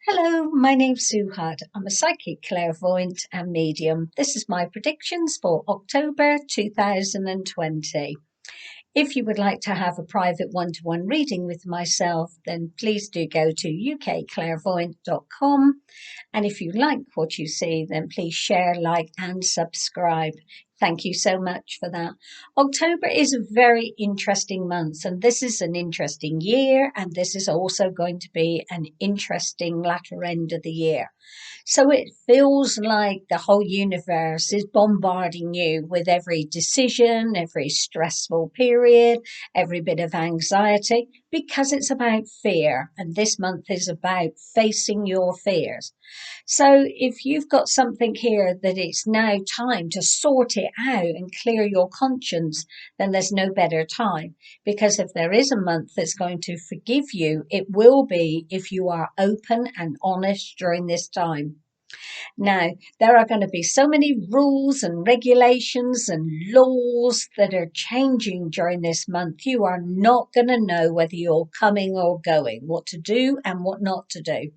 Hello, my name's Hudd. I'm a psychic clairvoyant and medium. This is my predictions for October 2020. If you would like to have a private one-to-one reading with myself, then please do go to ukclairvoyant.com. And if you like what you see, then please share, like, and subscribe. Thank you so much for that. October is a very interesting month, and this is an interesting year, and this is also going to be an interesting latter end of the year. So it feels like the whole universe is bombarding you with every decision, every stressful period, every bit of anxiety, because it's about fear. And this month is about facing your fears. So if you've got something here that it's now time to sort it out and clear your conscience, then there's no better time. Because if there is a month that's going to forgive you, it will be if you are open and honest during this time. Now, there are going to be so many rules and regulations and laws that are changing during this month. You are not going to know whether you're coming or going, what to do and what not to do.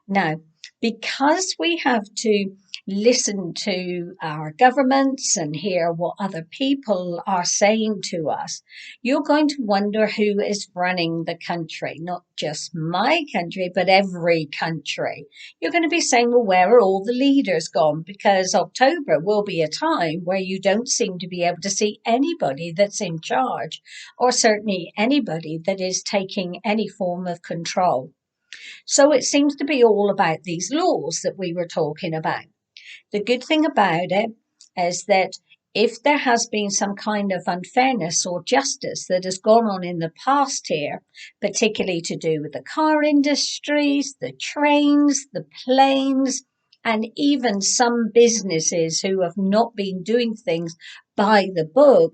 Now, because we have to listen to our governments and hear what other people are saying to us, you're going to wonder who is running the country, not just my country, but every country. You're going to be saying, well, where are all the leaders gone? Because October will be a time where you don't seem to be able to see anybody that's in charge, or certainly anybody that is taking any form of control. So it seems to be all about these laws that we were talking about. The good thing about it is that if there has been some kind of unfairness or justice that has gone on in the past here, particularly to do with the car industries, the trains, the planes, and even some businesses who have not been doing things by the book,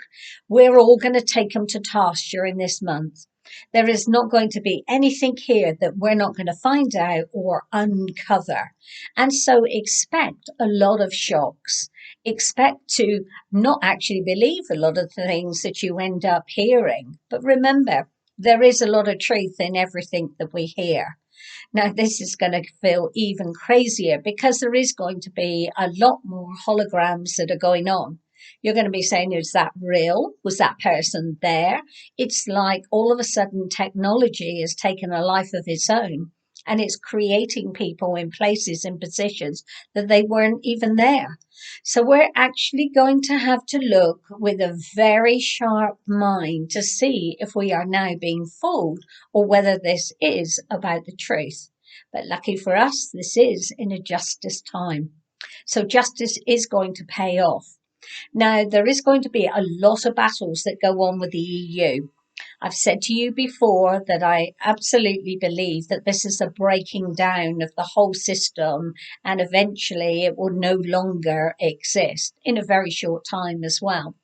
we're all going to take them to task during this month. There is not going to be anything here that we're not going to find out or uncover. And so expect a lot of shocks. Expect to not actually believe a lot of the things that you end up hearing. But remember, there is a lot of truth in everything that we hear. Now, this is going to feel even crazier because there is going to be a lot more holograms that are going on. You're going to be saying, is that real? Was that person there? It's like all of a sudden technology has taken a life of its own and it's creating people in places and positions that they weren't even there. So we're actually going to have to look with a very sharp mind to see if we are now being fooled or whether this is about the truth. But lucky for us, this is in a justice time. So justice is going to pay off. Now, there is going to be a lot of battles that go on with the EU. I've said to you before that I absolutely believe that this is a breaking down of the whole system and eventually it will no longer exist in a very short time as well.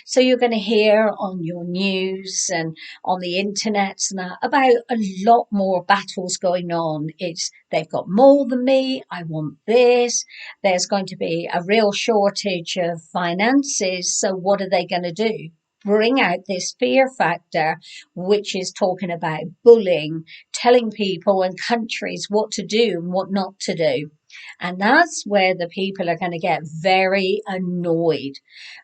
So you're going to hear on your news and on the internet now about a lot more battles going on. They've got more than me. I want this. There's going to be a real shortage of finances. So what are they going to do? Bring out this fear factor, which is talking about bullying, telling people and countries what to do and what not to do. And that's where the people are going to get very annoyed.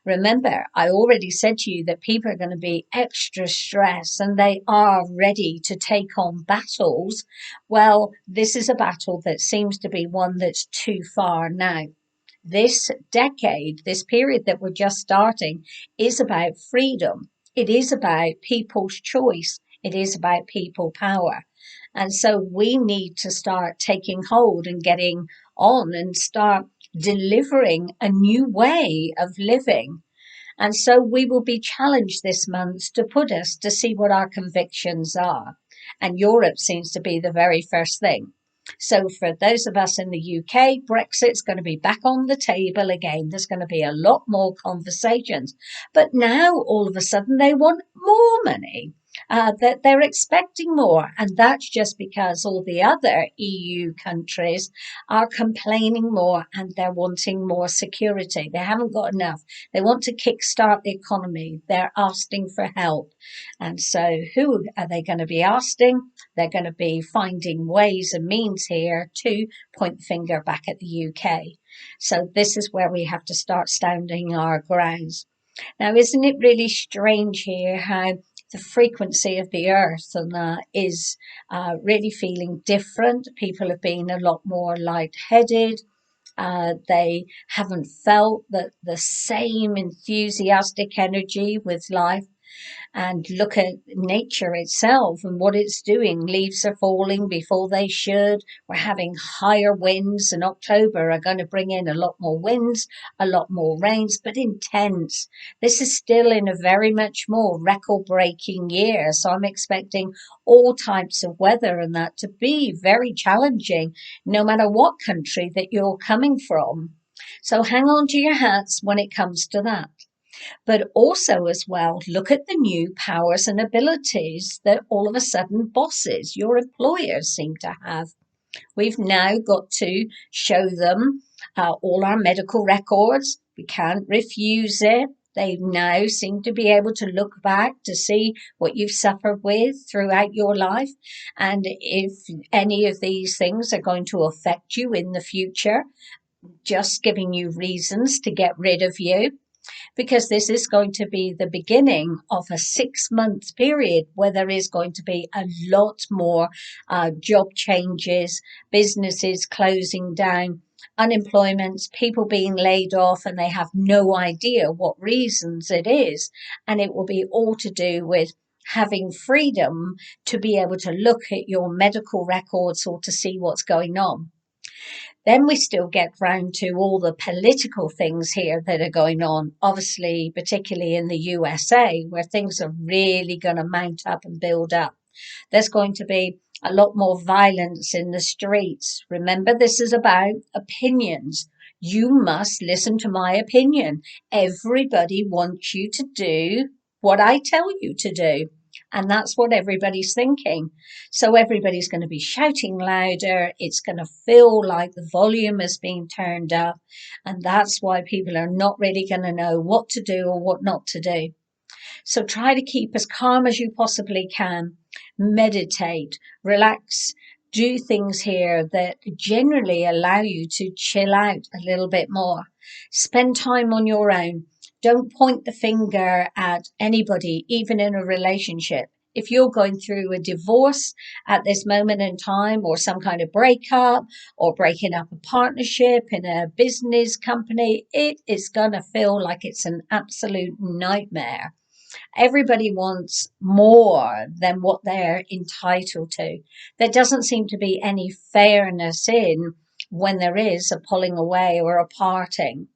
Remember, I already said to you that people are going to be extra stressed and they are ready to take on battles. Well, this is a battle that seems to be one that's too far now. This decade, this period that we're just starting, is about freedom. It is about people's choice. It is about people power. And so we need to start taking hold and getting on and start delivering a new way of living. And so we will be challenged this month to put us to see what our convictions are. And Europe seems to be the very first thing. So for those of us in the UK, Brexit's going to be back on the table again. There's going to be a lot more conversations. But now all of a sudden they want more money. That they're expecting more, and that's just because all the other EU countries are complaining more and they're wanting more security. They haven't got enough. They want to kickstart the economy. They're asking for help. And so who are they going to be asking? they're going to be finding ways and means here to point the finger back at the UK. So this is where we have to start standing our grounds. Now, isn't it really strange here how the frequency of the earth is really feeling different? People have been a lot more lightheaded. They haven't felt the same enthusiastic energy with life. And look at nature itself and what it's doing. Leaves are falling before they should. We're having higher winds, and October are going to bring in a lot more winds, a lot more rains, but intense. This is still in a very much more record-breaking year, so I'm expecting all types of weather and that to be very challenging, no matter what country that you're coming from. So hang on to your hats when it comes to that. But also, as well, look at the new powers and abilities that all of a sudden bosses, your employers, seem to have. We've now got to show them all our medical records. We can't refuse it. They now seem to be able to look back to see what you've suffered with throughout your life. And if any of these things are going to affect you in the future, just giving you reasons to get rid of you, because this is going to be the beginning of a 6-month period where there is going to be a lot more job changes, businesses closing down, unemployment, people being laid off, and they have no idea what reasons it is. And it will be all to do with having freedom to be able to look at your medical records or to see what's going on. Then we still get round to all the political things here that are going on, obviously, particularly in the USA, where things are really going to mount up and build up. There's going to be a lot more violence in the streets. Remember, this is about opinions. You must listen to my opinion. Everybody wants you to do what I tell you to do. And that's what everybody's thinking. So everybody's going to be shouting louder. It's going to feel like the volume is being turned up. And that's why people are not really going to know what to do or what not to do. So try to keep as calm as you possibly can. Meditate, relax, do things here that generally allow you to chill out a little bit more. Spend time on your own. Don't point the finger at anybody, even in a relationship. If you're going through a divorce at this moment in time, or some kind of breakup, or breaking up a partnership in a business company, it is going to feel like it's an absolute nightmare. Everybody wants more than what they're entitled to. There doesn't seem to be any fairness in when there is a pulling away or a parting.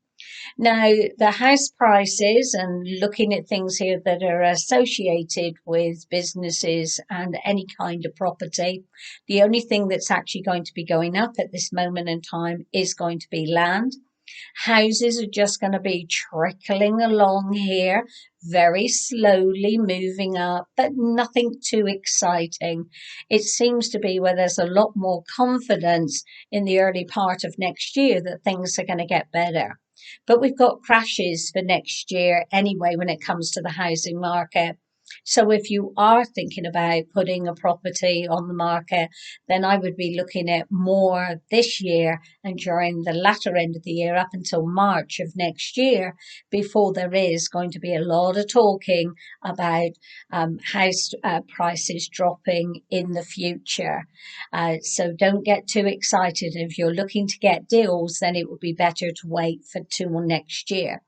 Now, the house prices, and looking at things here that are associated with businesses and any kind of property, the only thing that's actually going to be going up at this moment in time is going to be land. Houses are just going to be trickling along here, very slowly moving up, but nothing too exciting. It seems to be where there's a lot more confidence in the early part of next year that things are going to get better. But we've got crashes for next year anyway when it comes to the housing market. So if you are thinking about putting a property on the market, then I would be looking at more this year and during the latter end of the year up until March of next year, before there is going to be a lot of talking about house prices dropping in the future. So don't get too excited. If you're looking to get deals, then it would be better to wait for till next year.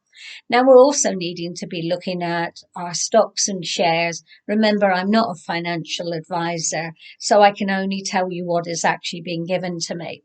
Now, we're also needing to be looking at our stocks and shares. Remember, I'm not a financial advisor, so I can only tell you what is actually being given to me.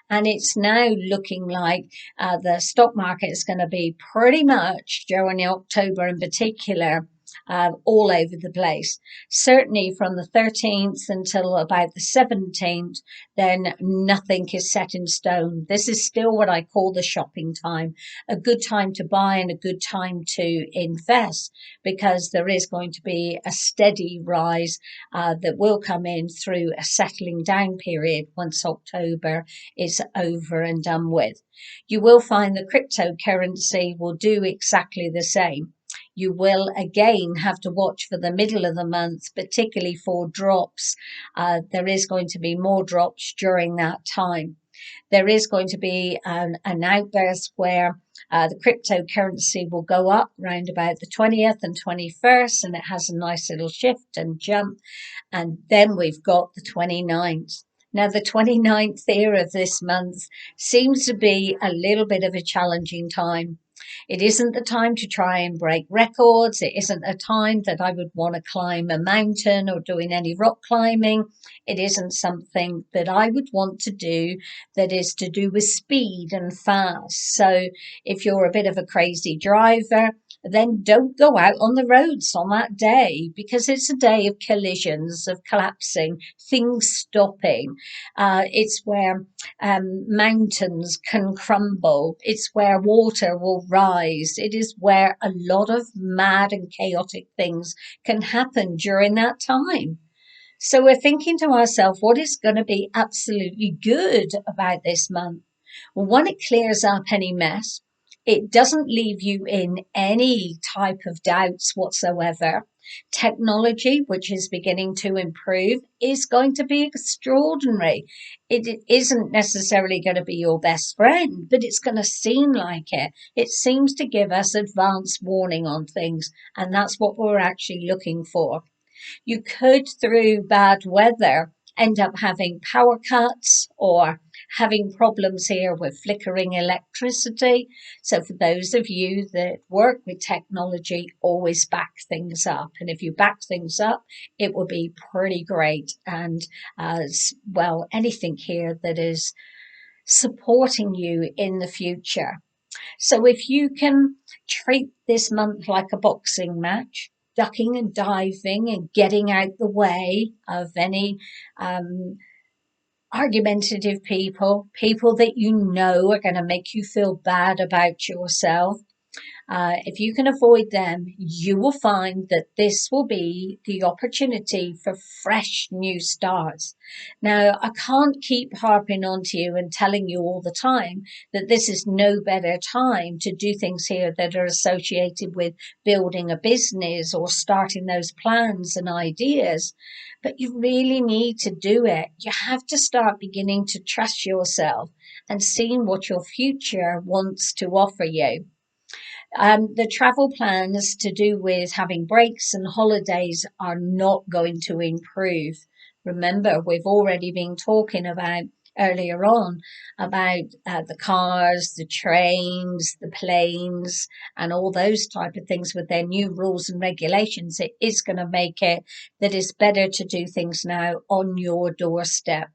And it's now looking like the stock market is going to be pretty much during October in particular, all over the place. Certainly from the 13th until about the 17th, then nothing is set in stone. This is still what I call the shopping time, a good time to buy and a good time to invest, because there is going to be a steady rise that will come in through a settling down period once October is over and done with. You will find the cryptocurrency will do exactly the same. You will again have to watch for the middle of the month, particularly for drops. There is going to be more drops during that time. There is going to be an outburst where the cryptocurrency will go up around about the 20th and 21st, and it has a nice little shift and jump. And then we've got the 29th. Now, the 29th here of this month seems to be a little bit of a challenging time. It isn't the time to try and break records. It isn't a time that I would want to climb a mountain or doing any rock climbing. It isn't something that I would want to do that is to do with speed and fast. So if you're a bit of a crazy driver, then don't go out on the roads on that day, because it's a day of collisions, of collapsing, things stopping. It's where mountains can crumble. It's where water will rise. It is where a lot of mad and chaotic things can happen during that time. So we're thinking to ourselves, what is going to be absolutely good about this month? Well, one, it clears up any mess. It doesn't leave you in any type of doubts whatsoever. Technology, which is beginning to improve, is going to be extraordinary. It isn't necessarily going to be your best friend, but it's going to seem like it. It seems to give us advance warning on things, and that's what we're actually looking for. You could, through bad weather, end up having power cuts or having problems here with flickering electricity. So for those of you that work with technology, always back things up. And if you back things up, it will be pretty great. And as well, anything here that is supporting you in the future. So if you can treat this month like a boxing match, ducking and diving and getting out the way of any argumentative people, people that you know are going to make you feel bad about yourself, if you can avoid them, you will find that this will be the opportunity for fresh new starts. Now, I can't keep harping on to you and telling you all the time that this is no better time to do things here that are associated with building a business or starting those plans and ideas. But you really need to do it. You have to start beginning to trust yourself and seeing what your future wants to offer you. The travel plans to do with having breaks and holidays are not going to improve. Remember, we've already been talking about earlier on about the cars, the trains, the planes, and all those type of things with their new rules and regulations. It is going to make it that it's better to do things now on your doorstep.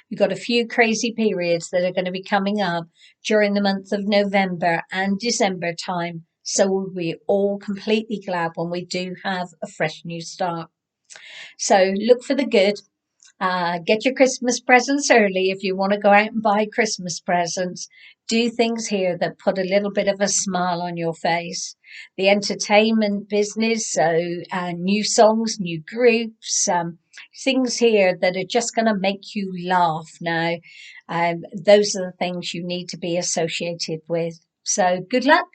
We've got a few crazy periods that are going to be coming up during the month of November and December time. So we'll be all completely glad when we do have a fresh new start. So look for the good. Get your Christmas presents early if you want to go out and buy Christmas presents. Do things here that put a little bit of a smile on your face. The entertainment business, so new songs, new groups, things here that are just going to make you laugh now. Those are the things you need to be associated with. So good luck.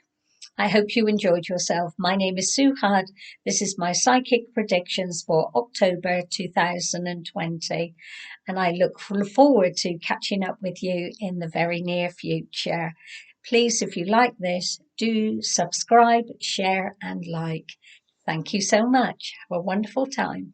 I hope you enjoyed yourself. My name is Sue Hudd. This is my psychic predictions for October 2020. And I look forward to catching up with you in the very near future. Please, if you like this, do subscribe, share, and like. Thank you so much. Have a wonderful time.